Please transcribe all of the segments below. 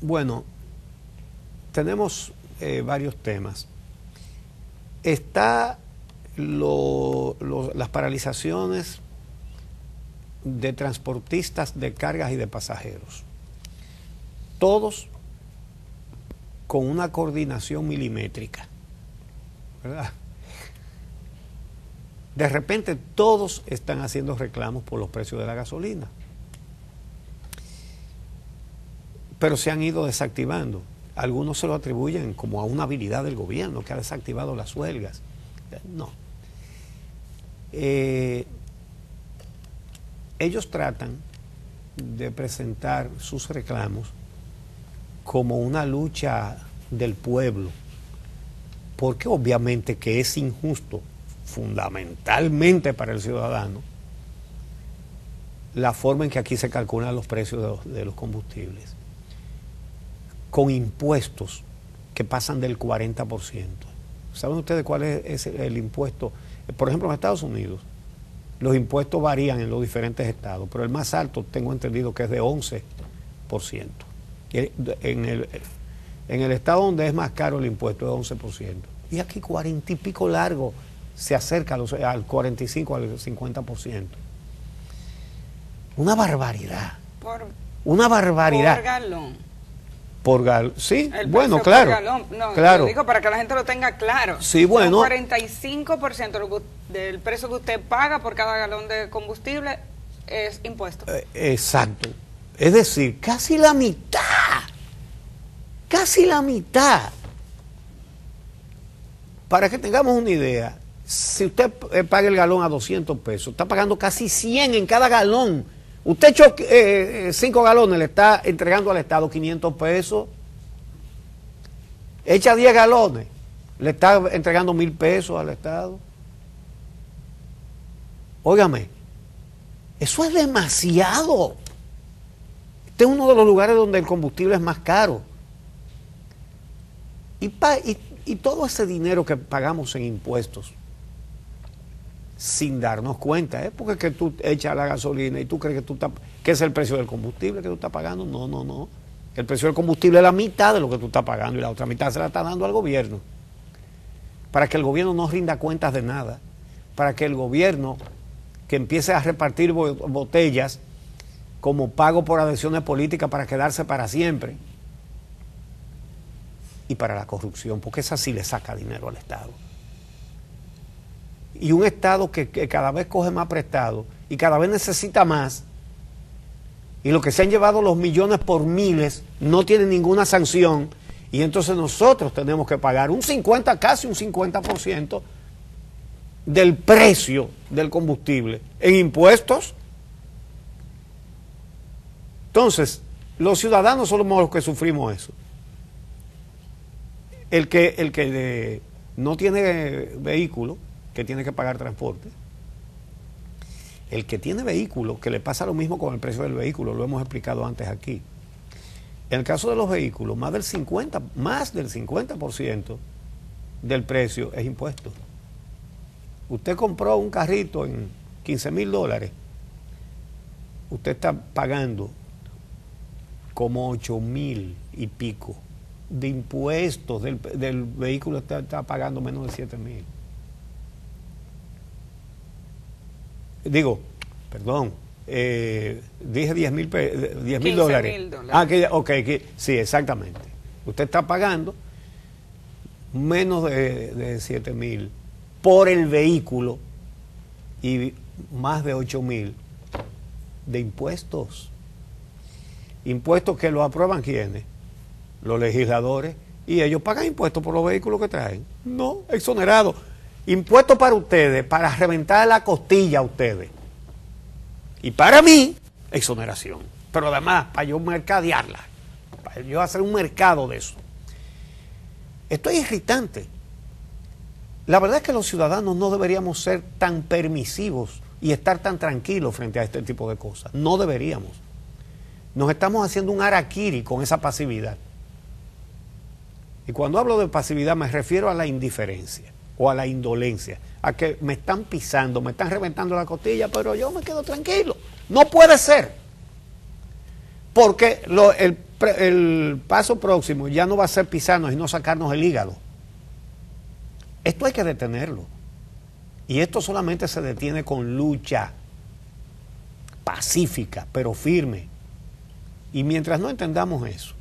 Bueno, tenemos varios temas. Está las paralizaciones de transportistas de cargas y de pasajeros. Todos con una coordinación milimétrica, ¿verdad? De repente todos están haciendo reclamos por los precios de la gasolina. Pero se han ido desactivando. Algunos se lo atribuyen como a una habilidad del gobierno que ha desactivado las huelgas. No. Ellos tratan de presentar sus reclamos como una lucha del pueblo, porque obviamente que es injusto, fundamentalmente para el ciudadano, la forma en que aquí se calculan los precios de los combustibles, con impuestos que pasan del 40%. ¿Saben ustedes cuál es el impuesto? Por ejemplo, en Estados Unidos, los impuestos varían en los diferentes estados, pero el más alto tengo entendido que es de 11%. En el estado donde es más caro el impuesto es 11%. Y aquí 40 y pico largo se acerca al 45, al 50%. Una barbaridad. Una barbaridad. Por galón. Sí, el bueno, precio claro. por galón. No, claro. lo digo para que la gente lo tenga claro. Sí, bueno. 45% del precio que usted paga por cada galón de combustible es impuesto. Exacto. Es decir, casi la mitad. Casi la mitad. Para que tengamos una idea, si usted paga el galón a 200 pesos, está pagando casi 100 en cada galón. Usted echó 5 galones, le está entregando al Estado 500 pesos. Echa 10 galones, le está entregando 1,000 pesos al Estado. Óigame, eso es demasiado. Este es uno de los lugares donde el combustible es más caro. Y todo ese dinero que pagamos en impuestos, sin darnos cuenta, porque es que tú echas la gasolina y tú crees que es el precio del combustible que tú estás pagando. No. El precio del combustible es la mitad de lo que tú estás pagando y la otra mitad se la está dando al gobierno. Para que el gobierno no rinda cuentas de nada, para que el gobierno que empiece a repartir botellas como pago por adhesiones políticas para quedarse para siempre, y para la corrupción, porque esa sí le saca dinero al Estado. Y un Estado que cada vez coge más prestado y cada vez necesita más, y lo que se han llevado los millones por miles no tiene ninguna sanción, y entonces nosotros tenemos que pagar casi un 50% del precio del combustible en impuestos. Entonces, los ciudadanos somos los que sufrimos eso. El que no tiene vehículo, que tiene que pagar transporte. El que tiene vehículo, que le pasa lo mismo con el precio del vehículo, lo hemos explicado antes aquí. En el caso de los vehículos, más del 50% del precio es impuesto. Usted compró un carrito en $15,000, usted está pagando como 8,000 y pico de impuestos del vehículo, está pagando menos de 7,000. Digo, perdón, dije $10,000. Sí, exactamente. Usted está pagando menos de 7,000 por el vehículo y más de 8,000 de impuestos. Impuestos que lo aprueban ¿quiénes? Los legisladores, y ellos pagan impuestos por los vehículos que traen. No, exonerado. Impuestos para ustedes, para reventar la costilla a ustedes. Y para mí, exoneración. Pero además, para yo mercadearla, para yo hacer un mercado de eso. Esto es irritante. La verdad es que los ciudadanos no deberíamos ser tan permisivos y estar tan tranquilos frente a este tipo de cosas. No deberíamos. Nos estamos haciendo un harakiri con esa pasividad. Y cuando hablo de pasividad me refiero a la indiferencia o a la indolencia, a que me están pisando, me están reventando la costilla, pero yo me quedo tranquilo. No puede ser. Porque el paso próximo ya no va a ser pisarnos y no sacarnos el hígado. Esto hay que detenerlo. Y esto solamente se detiene con lucha pacífica, pero firme. Y mientras no entendamos eso,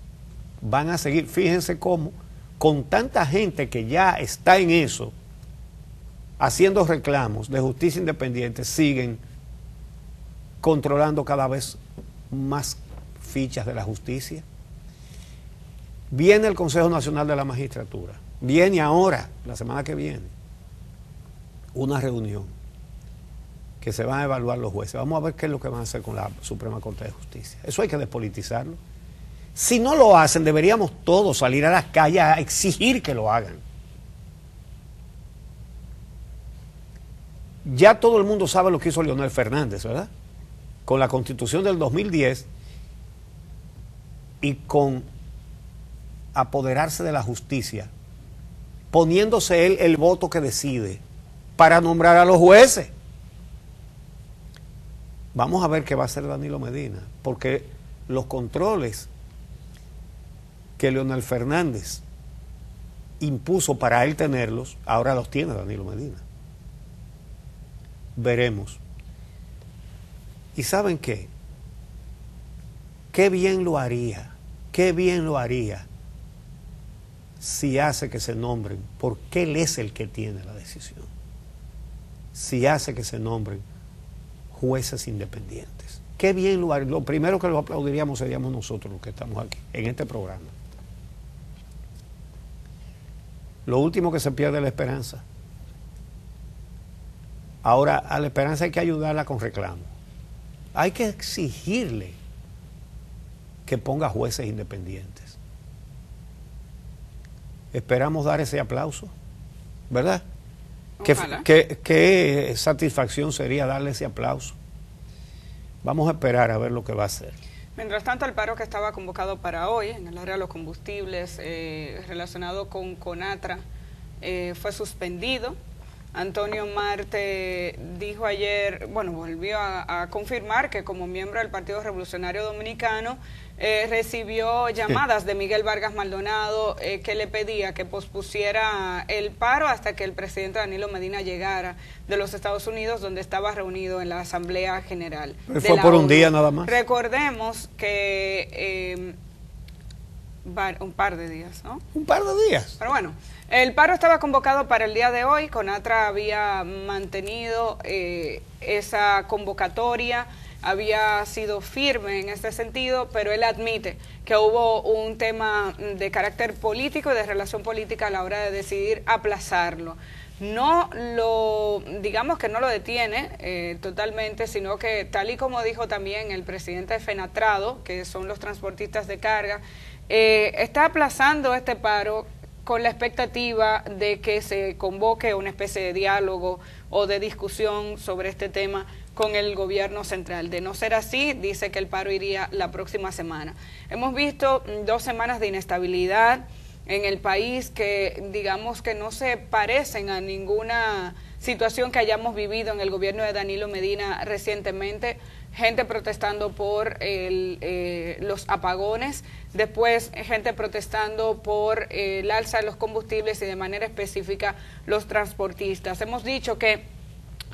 van a seguir, fíjense cómo, con tanta gente que ya está en eso, haciendo reclamos de justicia independiente, siguen controlando cada vez más fichas de la justicia. Viene el Consejo Nacional de la Magistratura, viene ahora, la semana que viene, una reunión que se van a evaluar los jueces. Vamos a ver qué es lo que van a hacer con la Suprema Corte de Justicia. Eso hay que despolitizarlo. Si no lo hacen, deberíamos todos salir a las calles a exigir que lo hagan. Ya todo el mundo sabe lo que hizo Leonel Fernández, ¿verdad? Con la Constitución del 2010 y con apoderarse de la justicia, poniéndose él el voto que decide para nombrar a los jueces. Vamos a ver qué va a hacer Danilo Medina, porque los controles que Leonel Fernández impuso para él tenerlos, ahora los tiene Danilo Medina. Veremos. ¿Y saben qué? Qué bien lo haría si hace que se nombren, porque él es el que tiene la decisión, si hace que se nombren jueces independientes. Qué bien lo haría. Lo primero que lo aplaudiríamos seríamos nosotros los que estamos aquí, en este programa. Lo último que se pierde es la esperanza. Ahora, a la esperanza hay que ayudarla con reclamos. Hay que exigirle que ponga jueces independientes. Esperamos dar ese aplauso, ¿verdad? ¿Qué satisfacción sería darle ese aplauso? Vamos a esperar a ver lo que va a hacer. Mientras tanto, el paro que estaba convocado para hoy en el área de los combustibles relacionado con CONATRA fue suspendido. Antonio Marte dijo ayer, bueno, volvió a confirmar que como miembro del Partido Revolucionario Dominicano recibió llamadas de Miguel Vargas Maldonado que le pedía que pospusiera el paro hasta que el presidente Danilo Medina llegara de los Estados Unidos, donde estaba reunido en la Asamblea General. Fue por un día nada más. Recordemos que un par de días, ¿no? Un par de días. Pero bueno, el paro estaba convocado para el día de hoy. CONATRA había mantenido esa convocatoria, había sido firme en este sentido, pero él admite que hubo un tema de carácter político y de relación política a la hora de decidir aplazarlo. No lo, digamos que no lo detiene totalmente, sino que tal y como dijo también el presidente de FENATRADO, que son los transportistas de carga, está aplazando este paro con la expectativa de que se convoque una especie de diálogo o de discusión sobre este tema con el gobierno central. De no ser así, dice que el paro iría la próxima semana. Hemos visto 2 semanas de inestabilidad en el país que digamos que no se parecen a ninguna situación que hayamos vivido en el gobierno de Danilo Medina recientemente. Gente protestando por los apagones, después gente protestando por el alza de los combustibles y de manera específica los transportistas. Hemos dicho que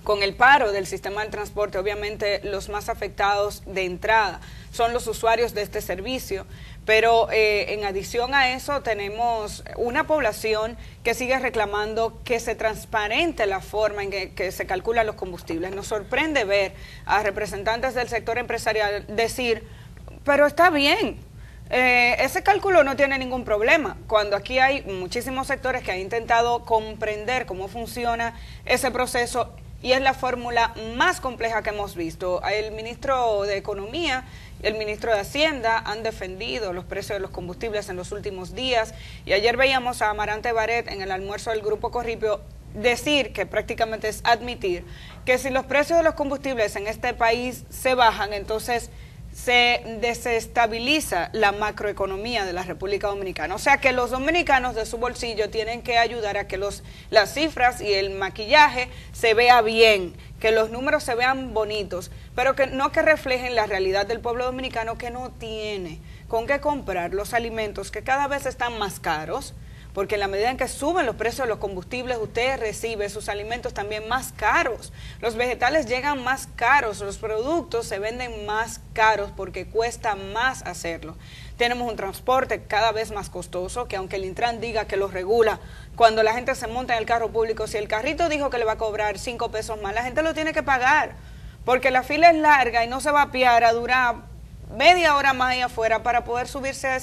con el paro del sistema del transporte, obviamente los más afectados de entrada son los usuarios de este servicio, pero en adición a eso tenemos una población que sigue reclamando que se transparente la forma en que se calculan los combustibles. Nos sorprende ver a representantes del sector empresarial decir, pero está bien, ese cálculo no tiene ningún problema, cuando aquí hay muchísimos sectores que han intentado comprender cómo funciona ese proceso y es la fórmula más compleja que hemos visto. El ministro de Economía y el ministro de Hacienda han defendido los precios de los combustibles en los últimos días y ayer veíamos a Amarante Baret en el almuerzo del Grupo Corripio decir, que prácticamente es admitir, que si los precios de los combustibles en este país se bajan, entonces se desestabiliza la macroeconomía de la República Dominicana. O sea que los dominicanos de su bolsillo tienen que ayudar a que las cifras y el maquillaje se vea bien, que los números se vean bonitos, pero que no que reflejen la realidad del pueblo dominicano, que no tiene con qué comprar los alimentos que cada vez están más caros, porque en la medida en que suben los precios de los combustibles, usted recibe sus alimentos también más caros. Los vegetales llegan más caros, los productos se venden más caros porque cuesta más hacerlo. Tenemos un transporte cada vez más costoso, que aunque el Intran diga que lo regula, cuando la gente se monta en el carro público, si el carrito dijo que le va a cobrar 5 pesos más, la gente lo tiene que pagar, porque la fila es larga y no se va a piar a durar media hora más ahí afuera para poder subirse a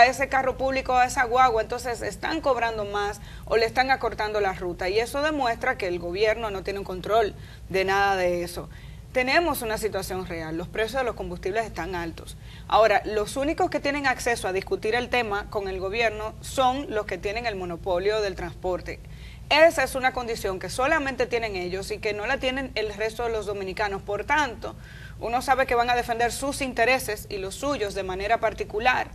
ese carro público, a esa guagua. Entonces están cobrando más o le están acortando la ruta, y eso demuestra que el gobierno no tiene un control de nada de eso. Tenemos una situación real, los precios de los combustibles están altos. Ahora, los únicos que tienen acceso a discutir el tema con el gobierno son los que tienen el monopolio del transporte. Esa es una condición que solamente tienen ellos y que no la tienen el resto de los dominicanos. Por tanto, uno sabe que van a defender sus intereses y los suyos de manera particular.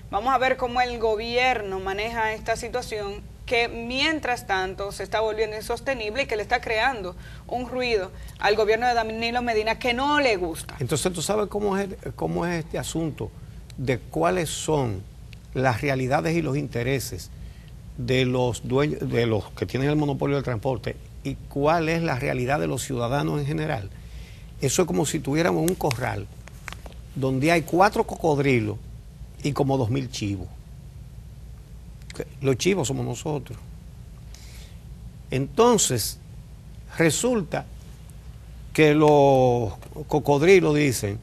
Vamos a ver cómo el gobierno maneja esta situación, que mientras tanto se está volviendo insostenible y que le está creando un ruido al gobierno de Danilo Medina que no le gusta. Entonces, ¿tú sabes cómo es este asunto de cuáles son las realidades y los intereses de los dueños, de los que tienen el monopolio del transporte, y cuál es la realidad de los ciudadanos en general? Eso es como si tuviéramos un corral donde hay 4 cocodrilos y como 2.000 chivos. Los chivos somos nosotros. Entonces, resulta que los cocodrilos dicen,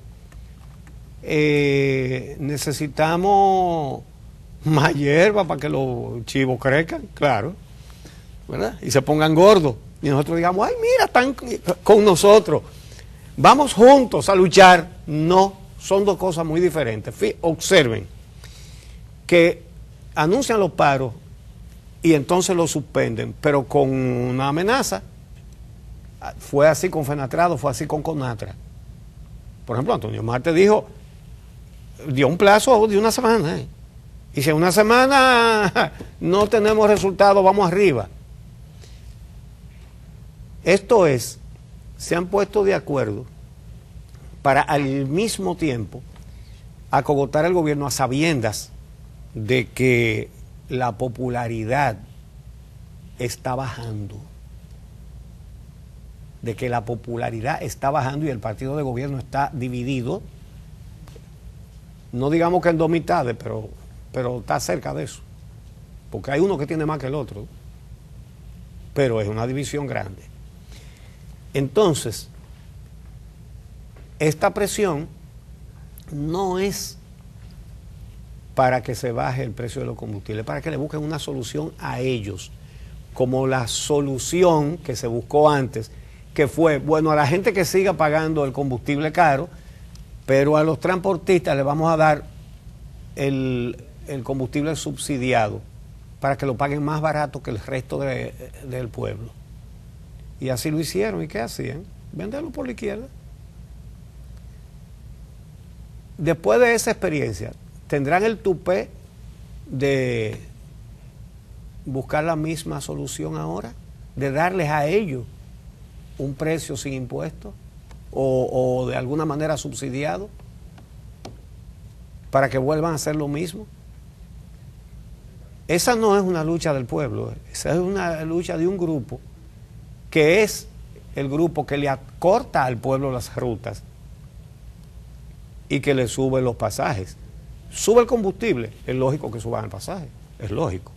necesitamos más hierba para que los chivos crezcan, claro, ¿verdad? Y se pongan gordos. Y nosotros digamos, ay, mira, están con nosotros, vamos juntos a luchar. No, son dos cosas muy diferentes. Observen que anuncian los paros y entonces los suspenden, pero con una amenaza. Fue así con Fenatrado, fue así con Conatra. Por ejemplo, Antonio Marte dio un plazo de una semana. Y si en una semana no tenemos resultados, vamos arriba. Esto es, se han puesto de acuerdo para al mismo tiempo acogotar el gobierno a sabiendas de que la popularidad está bajando, y el partido de gobierno está dividido, no digamos que en 2 mitades, pero está cerca de eso, porque hay uno que tiene más que el otro, pero es una división grande. Entonces, esta presión no es para que se baje el precio de los combustibles, para que le busquen una solución a ellos, como la solución que se buscó antes, que fue, bueno, a la gente que siga pagando el combustible caro, pero a los transportistas le vamos a dar el combustible subsidiado para que lo paguen más barato que el resto del pueblo. Y así lo hicieron. ¿Y qué hacían? Venderlo por la izquierda. Después de esa experiencia, ¿tendrán el tupé de buscar la misma solución ahora? ¿De darles a ellos un precio sin impuestos o de alguna manera subsidiado para que vuelvan a hacer lo mismo? Esa no es una lucha del pueblo, esa es una lucha de un grupo que es el grupo que le acorta al pueblo las rutas y que le sube los pasajes. Sube el combustible, es lógico que suban el pasaje, es lógico.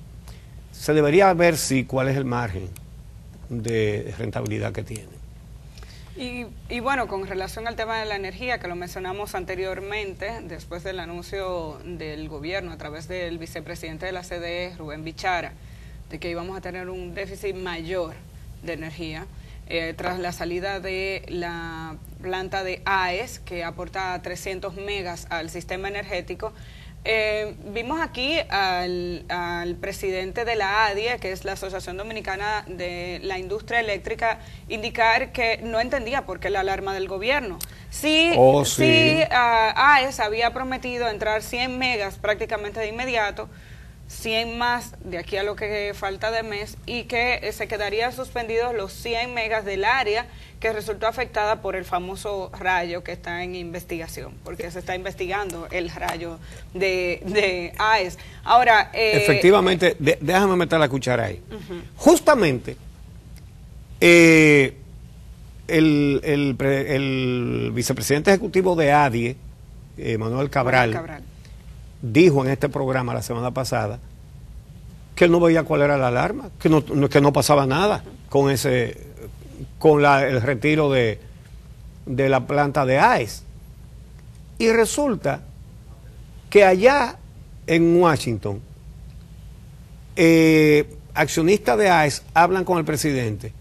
Se debería ver cuál es el margen de rentabilidad que tiene. Y bueno, con relación al tema de la energía, que lo mencionamos anteriormente, después del anuncio del gobierno a través del vicepresidente de la CDE, Rubén Bichara, de que íbamos a tener un déficit mayor de energía, tras la salida de la planta de AES, que aporta 300 megas al sistema energético, Vimos aquí al presidente de la ADIE, que es la Asociación Dominicana de la Industria Eléctrica, indicar que no entendía por qué la alarma del gobierno. Sí, AES había prometido entrar 100 megas prácticamente de inmediato, 100 más de aquí a lo que falta de mes, y que se quedarían suspendidos los 100 megas del área que resultó afectada por el famoso rayo que está en investigación, porque se está investigando el rayo de AES. Ahora, efectivamente, déjame meter la cuchara ahí. Justamente, el vicepresidente ejecutivo de ADIE, Manuel Cabral, dijo en este programa la semana pasada que él no veía cuál era la alarma, que no pasaba nada con el retiro de la planta de AES. Y resulta que allá en Washington, accionistas de AES hablan con el presidente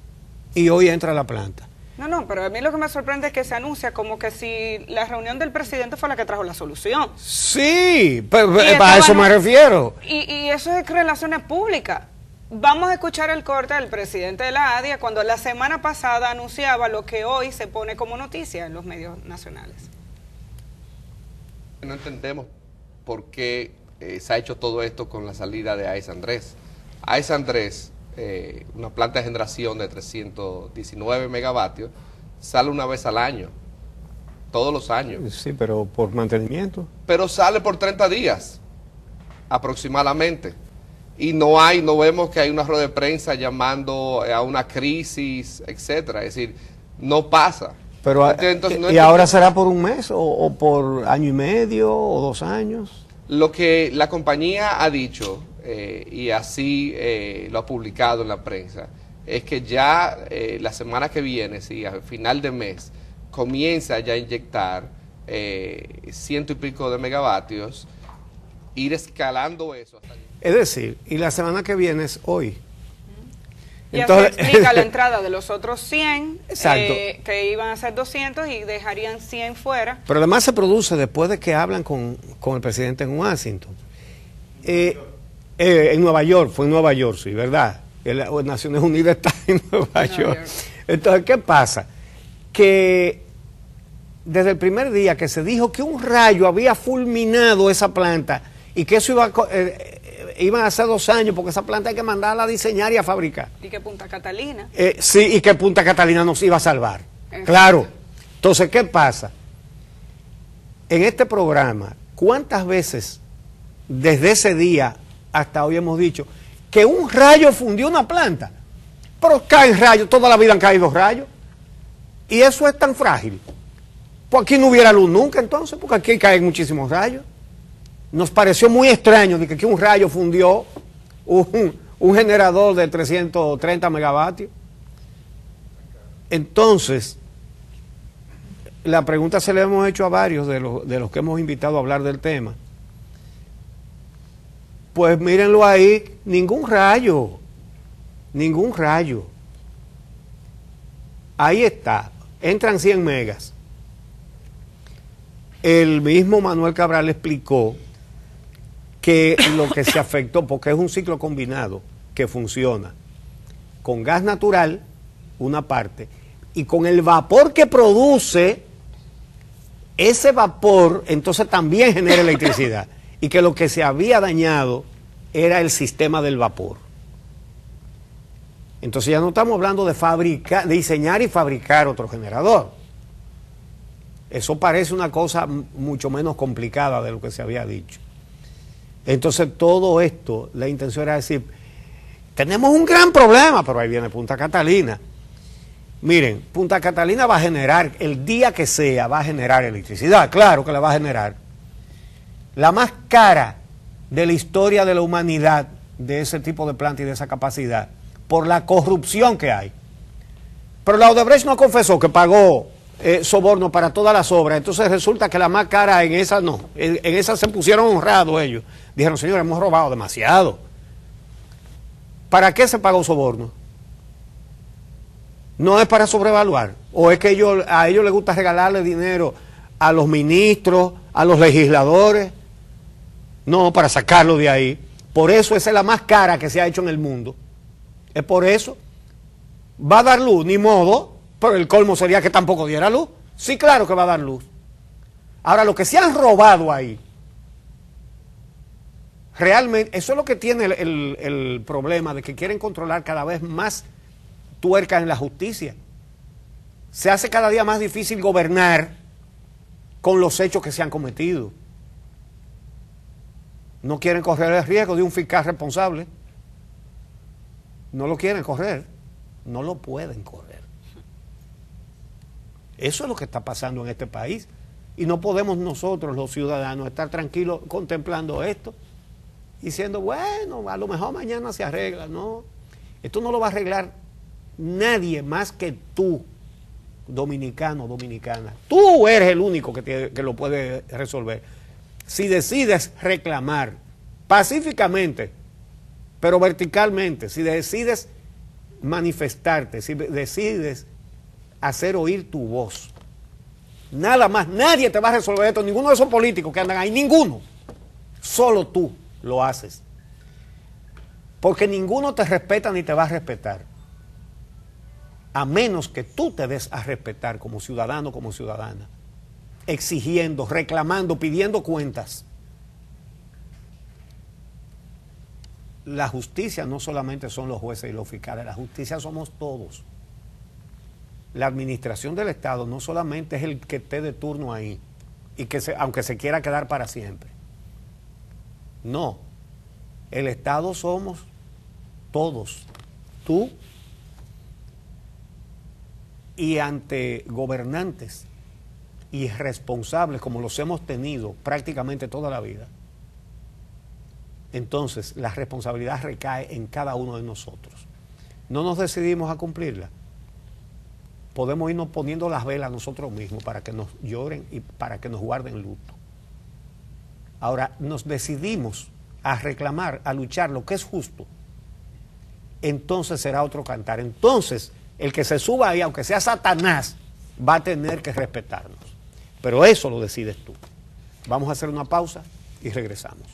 y hoy entra a la planta. No, pero a mí lo que me sorprende es que se anuncia como que si la reunión del presidente fue la que trajo la solución. Sí, pero a eso me refiero. Y eso es relaciones públicas. Vamos a escuchar el corte del presidente de la ADIE cuando la semana pasada anunciaba lo que hoy se pone como noticia en los medios nacionales. No entendemos por qué se ha hecho todo esto con la salida de AES Andrés. AES Andrés, una planta de generación de 319 megavatios, sale una vez al año, todos los años. Sí, pero por mantenimiento. Pero sale por 30 días, aproximadamente. Y no vemos que hay una rueda de prensa llamando a una crisis, etcétera. Es decir, no pasa. Pero, entonces, ¿y ahora será por un mes o por año y medio o 2 años? Lo que la compañía ha dicho, y así lo ha publicado en la prensa, es que ya la semana que viene, sí, al final de mes, comienza ya a inyectar 100 y pico de megavatios, ir escalando eso hasta... Es decir, y la semana que viene es hoy. Y entonces se explica la entrada de los otros 100, que iban a ser 200 y dejarían 100 fuera. Pero además se produce después de que hablan con el presidente en Washington. En Nueva York, fue en Nueva York, sí, ¿verdad? Las Naciones Unidas está en Nueva York. Entonces, ¿qué pasa? Que desde el primer día que se dijo que un rayo había fulminado esa planta y que eso iban a ser 2 años porque esa planta hay que mandarla a diseñar y a fabricar. Y que Punta Catalina. Sí, y que Punta Catalina nos iba a salvar. Claro. Entonces, ¿qué pasa? En este programa, ¿cuántas veces desde ese día hasta hoy hemos dicho que un rayo fundió una planta? Pero caen rayos, toda la vida han caído rayos. Y eso es tan frágil. Pues aquí no hubiera luz nunca entonces, porque aquí caen muchísimos rayos. Nos pareció muy extraño de que un rayo fundió un generador de 330 megavatios. Entonces, la pregunta se le hemos hecho a varios de los que hemos invitado a hablar del tema. Pues mírenlo ahí, ningún rayo. Ahí está, entran 100 megas. El mismo Manuel Cabral explicó que lo que se afectó, porque es un ciclo combinado que funciona con gas natural, una parte, y con el vapor que produce, ese vapor entonces también genera electricidad, y que lo que se había dañado era el sistema del vapor. Entonces ya no estamos hablando de diseñar y fabricar otro generador. Eso parece una cosa mucho menos complicada de lo que se había dicho. Entonces todo esto, la intención era decir, tenemos un gran problema, pero ahí viene Punta Catalina. Miren, Punta Catalina va a generar, el día que sea, va a generar electricidad, claro que la va a generar. La más cara de la historia de la humanidad, de ese tipo de planta y de esa capacidad, por la corrupción que hay. Pero la Odebrecht no confesó que pagó soborno para todas las obras, entonces resulta que la más cara en esa no, en esa se pusieron honrados ellos. Dijeron, señores, hemos robado demasiado. ¿Para qué se pagó soborno? No es para sobrevaluar, o es que a ellos les gusta regalarle dinero a los ministros, a los legisladores. No, para sacarlo de ahí. Por eso esa es la más cara que se ha hecho en el mundo. Es por eso. ¿Va a dar luz? Ni modo. Pero el colmo sería que tampoco diera luz. Sí, claro que va a dar luz. Ahora, lo que se han robado ahí, realmente, eso es lo que tiene el problema de que quieren controlar cada vez más tuercas en la justicia. Se hace cada día más difícil gobernar con los hechos que se han cometido. No quieren correr el riesgo de un fiscal responsable. No lo quieren correr. No lo pueden correr. Eso es lo que está pasando en este país. Y no podemos nosotros, los ciudadanos, estar tranquilos contemplando esto, diciendo, bueno, a lo mejor mañana se arregla. No, esto no lo va a arreglar nadie más que tú, dominicano, dominicana. Tú eres el único que lo puede resolver. Si decides reclamar pacíficamente, pero verticalmente, si decides manifestarte, si decides hacer oír tu voz, nada más, nadie te va a resolver esto, ninguno de esos políticos que andan ahí, ninguno. Solo tú lo haces. Porque ninguno te respeta ni te va a respetar. A menos que tú te des a respetar como ciudadano, como ciudadana. Exigiendo, reclamando, pidiendo cuentas. La justicia no solamente son los jueces y los fiscales, la justicia somos todos. La administración del Estado no solamente es el que esté de turno ahí, y que aunque se quiera quedar para siempre. No, el Estado somos todos, tú y ante gobernantes irresponsables como los hemos tenido prácticamente toda la vida. Entonces la responsabilidad recae en cada uno de nosotros. No nos decidimos a cumplirla. Podemos irnos poniendo las velas nosotros mismos para que nos lloren y para que nos guarden luto. Ahora, nos decidimos a reclamar, a luchar lo que es justo, entonces será otro cantar. Entonces, el que se suba ahí, aunque sea Satanás, va a tener que respetarnos. Pero eso lo decides tú. Vamos a hacer una pausa y regresamos.